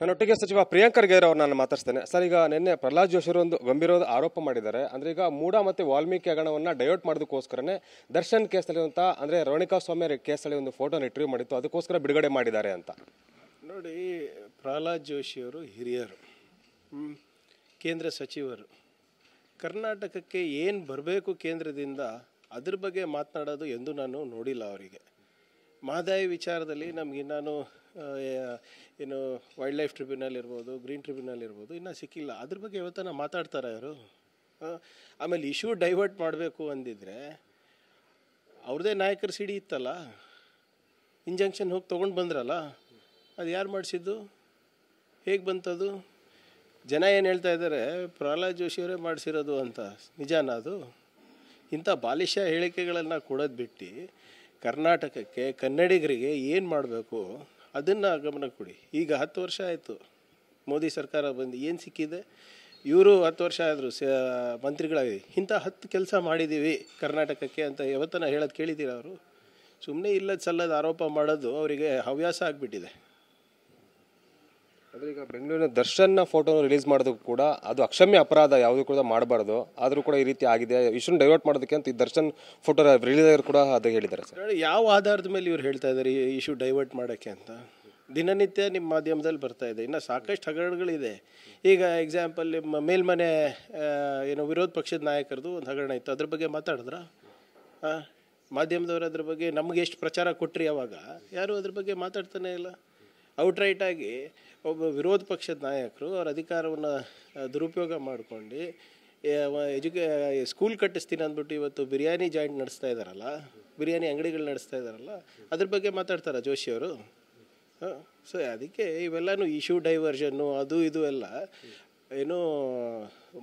ನನ್ನೊಟ್ಟಿಗೆ ಸಚಿವ ಪ್ರಿಯಾಂಕ್ ಖರ್ಗೆ ಅವರು ನಾನು ಮಾತಾಡ್ತೇನೆ. ಸರ್, ಈಗ ನಿನ್ನೆ ಪ್ರಹ್ಲಾದ್ ಜೋಶಿ ಅವರು ಒಂದು ಗಂಭೀರವಾದ ಆರೋಪ ಮಾಡಿದ್ದಾರೆ. ಅಂದ್ರೆ ಈಗ ಮೂಡ ಮತ್ತು ವಾಲ್ಮೀಕಿ ಹಗರಣವನ್ನ ಡೈವರ್ಟ್ ಮಾಡೋದಕ್ಕೋಸ್ಕರನೇ ದರ್ಶನ್ ಕೇಸಲ್ಲಿರುವಂತ ಅಂದ್ರೆ ರೇಣುಕಾ ಸ್ವಾಮಿ ಕೇಸಲ್ಲಿ ಒಂದು ಫೋಟೋನ ರಿಟ್ರೀವ್ ಮಾಡಿತ್ತು, ಅದಕ್ಕೋಸ್ಕರ ಬಿಡುಗಡೆ ಮಾಡಿದ್ದಾರೆ ಅಂತ. ನೋಡಿ, ಪ್ರಹ್ಲಾದ್ ಜೋಶಿಯವರು ಹಿರಿಯರು, ಕೇಂದ್ರ ಸಚಿವರು. ಕರ್ನಾಟಕಕ್ಕೆ ಏನು ಬರಬೇಕು ಕೇಂದ್ರದಿಂದ ಅದ್ರ ಬಗ್ಗೆ ಮಾತನಾಡೋದು ಎಂದು ನಾನು ನೋಡಿಲ್ಲ. ಅವರಿಗೆ ಮಹದಾಯಿ ವಿಚಾರದಲ್ಲಿ ನಮಗೆ ನಾನು ಏನು ವೈಲ್ಡ್ ಲೈಫ್ ಟ್ರಿಬ್ಯುನಲ್ ಇರ್ಬೋದು, ಗ್ರೀನ್ ಟ್ರಿಬ್ಯುನಲ್ ಇರ್ಬೋದು, ಇನ್ನೂ ಸಿಕ್ಕಿಲ್ಲ. ಅದ್ರ ಬಗ್ಗೆ ಇವತ್ತನ ಮಾತಾಡ್ತಾರೆ ಅವರು. ಆಮೇಲೆ ಇಶ್ಯೂ ಡೈವರ್ಟ್ ಮಾಡಬೇಕು ಅಂದಿದ್ರೆ ಅವ್ರದ್ದೇ ನಾಯಕರ ಸಿಡಿ ಇತ್ತಲ್ಲ, ಇಂಜಂಕ್ಷನ್ ಹೋಗಿ ತೊಗೊಂಡು ಬಂದ್ರಲ್ಲ, ಅದು ಯಾರು ಮಾಡಿಸಿದ್ದು? ಹೇಗೆ ಬಂತದು? ಜನ ಏನು ಹೇಳ್ತಾ ಇದ್ದಾರೆ, ಪ್ರಹ್ಲಾದ್ ಜೋಶಿಯವರೇ ಮಾಡಿಸಿರೋದು ಅಂತ. ನಿಜಾನ ಅದು? ಇಂಥ ಬಾಲಿಶ ಹೇಳಿಕೆಗಳನ್ನು ಕೊಡೋದು ಬಿಟ್ಟು ಕರ್ನಾಟಕಕ್ಕೆ, ಕನ್ನಡಿಗರಿಗೆ ಏನು ಮಾಡಬೇಕು ಅದನ್ನು ಗಮನ ಕೊಡಿ. ಈಗ 10 ವರ್ಷ ಆಯಿತು ಮೋದಿ ಸರ್ಕಾರ ಬಂದು, ಏನು ಸಿಕ್ಕಿದೆ? ಇವರು 10 ವರ್ಷ ಆದರು ಮಂತ್ರಿಗಳಾಗಿ, ಇಂಥ 10 ಕೆಲಸ ಮಾಡಿದ್ದೀವಿ ಕರ್ನಾಟಕಕ್ಕೆ ಅಂತ ಯಾವತ್ತನ ಹೇಳೋದು ಕೇಳಿದ್ದೀರ ಅವರು? ಸುಮ್ಮನೆ ಇಲ್ಲದ ಸಲ್ಲದ ಆರೋಪ ಮಾಡೋದು ಅವರಿಗೆ ಹವ್ಯಾಸ ಆಗಿಬಿಟ್ಟಿದೆ. ಆದರೆ ಈಗ ಬೆಂಗಳೂರಿನ ದರ್ಶನ್ನ ಫೋಟೋ ರಿಲೀಸ್ ಮಾಡೋದಕ್ಕೂ ಕೂಡ ಅದು ಅಕ್ಷಮ್ಯ ಅಪರಾಧ, ಯಾವುದೂ ಕೂಡ ಮಾಡಬಾರ್ದು. ಆದರೂ ಕೂಡ ಈ ರೀತಿ ಆಗಿದೆ, ಇಶ್ಯೂನ ಡೈವರ್ಟ್ ಮಾಡೋದಕ್ಕೆ ಅಂತ ಈ ದರ್ಶನ್ ಫೋಟೋ ರಿಲೀಸ್ ಕೂಡ ಅದು ಹೇಳಿದ್ದಾರೆ ಸರ್. ಯಾವ ಆಧಾರದ ಮೇಲೆ ಇವ್ರು ಹೇಳ್ತಾ ಇದ್ದಾರೆ ಈ ಇಶ್ಯೂ ಡೈವರ್ಟ್ ಮಾಡೋಕ್ಕೆ ಅಂತ? ದಿನನಿತ್ಯ ನಿಮ್ಮ ಮಾಧ್ಯಮದಲ್ಲಿ ಬರ್ತಾ ಇದೆ. ಇನ್ನು ಸಾಕಷ್ಟು ಹಗರಣಗಳಿದೆ. ಈಗ ಎಕ್ಸಾಂಪಲ್, ನಿಮ್ಮ ಮೇಲ್ಮನೆ ಏನೋ ವಿರೋಧ ಪಕ್ಷದ ನಾಯಕರದು ಒಂದು ಹಗರಣ ಇತ್ತು, ಅದ್ರ ಬಗ್ಗೆ ಮಾತಾಡಿದ್ರ? ಮಾಧ್ಯಮದವರು ಅದ್ರ ಬಗ್ಗೆ ನಮಗೆ ಎಷ್ಟು ಪ್ರಚಾರ ಕೊಟ್ಟರಿ? ಅವಾಗ ಯಾರು ಅದ್ರ ಬಗ್ಗೆ ಮಾತಾಡ್ತಾನೆ ಇಲ್ಲ. ಔಟ್ರೈಟಾಗಿ ಒಬ್ಬ ವಿರೋಧ ಪಕ್ಷದ ನಾಯಕರು ಅವ್ರ ಅಧಿಕಾರವನ್ನು ದುರುಪಯೋಗ ಮಾಡ್ಕೊಂಡು ಸ್ಕೂಲ್ ಕಟ್ಟಿಸ್ತೀನಿ ಅಂದ್ಬಿಟ್ಟು ಇವತ್ತು ಬಿರಿಯಾನಿ ಜಾಯಿಂಟ್ ನಡೆಸ್ತಾ ಇದ್ದಾರಲ್ಲ, ಬಿರಿಯಾನಿ ಅಂಗಡಿಗಳು ನಡೆಸ್ತಾ ಇದ್ದಾರಲ್ಲ, ಅದ್ರ ಬಗ್ಗೆ ಮಾತಾಡ್ತಾರ ಜೋಶಿಯವರು? ಸೊ ಅದಕ್ಕೆ ಇವೆಲ್ಲನೂ ಇಶ್ಯೂ ಡೈವರ್ಷನ್ನು ಅದು ಇದು ಎಲ್ಲ ಏನೋ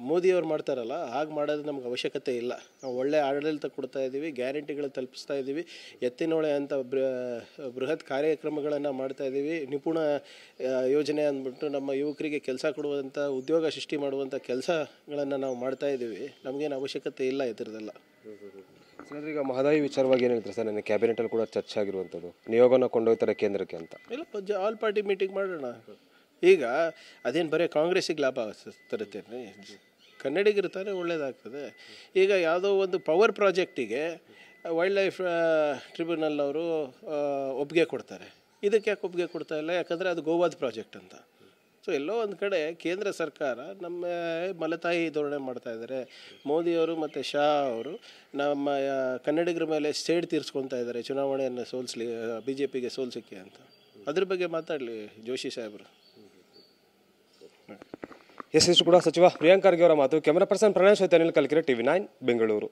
ಮೋದಿಯವ್ರು ಮಾಡ್ತಾರಲ್ಲ, ಹಾಗೆ ಮಾಡೋದು ನಮ್ಗೆ ಅವಶ್ಯಕತೆ ಇಲ್ಲ. ನಾವು ಒಳ್ಳೆ ಆಡಳಿತ ಕೊಡ್ತಾ ಇದ್ದೀವಿ, ಗ್ಯಾರಂಟಿಗಳು ತಲುಪಿಸ್ತಾ ಇದ್ದೀವಿ, ಎತ್ತಿನೊಳೆ ಅಂತ ಬೃಹತ್ ಕಾರ್ಯಕ್ರಮಗಳನ್ನು ಮಾಡ್ತಾ ಇದ್ದೀವಿ, ನಿಪುಣ ಯೋಜನೆ ಅಂದ್ಬಿಟ್ಟು ನಮ್ಮ ಯುವಕರಿಗೆ ಕೆಲಸ ಕೊಡುವಂಥ, ಉದ್ಯೋಗ ಸೃಷ್ಟಿ ಮಾಡುವಂಥ ಕೆಲಸಗಳನ್ನು ನಾವು ಮಾಡ್ತಾ ಇದ್ದೀವಿ. ನಮಗೇನು ಅವಶ್ಯಕತೆ ಇಲ್ಲ ಇದರದೆಲ್ಲ. ಸರ್, ಈಗ ಮಹದಾಯಿ ವಿಚಾರವಾಗಿ ಏನು ಹೇಳ್ತಾರೆ ಸರ್? ನನ್ನ ಕ್ಯಾಬಿನೆಟಲ್ಲಿ ಕೂಡ ಚರ್ಚೆ ಆಗಿರುವಂಥದ್ದು, ನಿಯೋಗನ ಕೊಂಡೊಯ್ತಾರೆ ಕೇಂದ್ರಕ್ಕೆ ಅಂತ. ಇಲ್ಲ, ಆಲ್ ಪಾರ್ಟಿ ಮೀಟಿಂಗ್ ಮಾಡೋಣ. ಈಗ ಅದೇನು ಬರೀ ಕಾಂಗ್ರೆಸ್ಸಿಗೆ ಲಾಭ ತರುತ್ತೇನೆ? ಕನ್ನಡಿಗರು ತಾನೇ ಒಳ್ಳೇದಾಗ್ತದೆ. ಈಗ ಯಾವುದೋ ಒಂದು ಪವರ್ ಪ್ರಾಜೆಕ್ಟಿಗೆ ವೈಲ್ಡ್ ಲೈಫ್ ಟ್ರಿಬ್ಯುನಲ್ ಅವರು ಒಪ್ಪಿಗೆ ಕೊಡ್ತಾರೆ. ಇದಕ್ಕೆ ಯಾಕೆ ಒಪ್ಪಿಗೆ ಕೊಡ್ತಾ ಇಲ್ಲ? ಯಾಕಂದರೆ ಅದು ಗೋವಾದ ಪ್ರಾಜೆಕ್ಟ್ ಅಂತ. ಸೊ ಎಲ್ಲೋ ಒಂದು ಕಡೆ ಕೇಂದ್ರ ಸರ್ಕಾರ ನಮ್ಮ ಮಲತಾಯಿ ಧೋರಣೆ ಮಾಡ್ತಾ ಇದ್ದಾರೆ. ಮೋದಿಯವರು ಮತ್ತು ಶಾ ಅವರು ನಮ್ಮ ಕನ್ನಡಿಗರ ಮೇಲೆ ಸೇಡ್ ತೀರಿಸ್ಕೊತಾ ಇದ್ದಾರೆ, ಚುನಾವಣೆಯನ್ನು ಸೋಲಿಸ್ಲಿ, BJPಗೆ ಸೋಲ್ಸೋಕ್ಕೆ ಅಂತ. ಅದ್ರ ಬಗ್ಗೆ ಮಾತಾಡಲಿ ಜೋಶಿ ಸಾಹೇಬರು. ಇಷ್ಟು ಕೂಡ ಸಚಿವ ಪ್ರಿಯಾಂಕ್ ಖರ್ಗೆ ಅವರ ಮಾತು. ಕ್ಯಾಮರಾ ಪರ್ಸನ್ ಪ್ರಣಯ್ ಸಹಿತ ಅನಿಲ್ ಕಲ್ಕೆರೆ, TV9 ಬೆಂಗಳೂರು.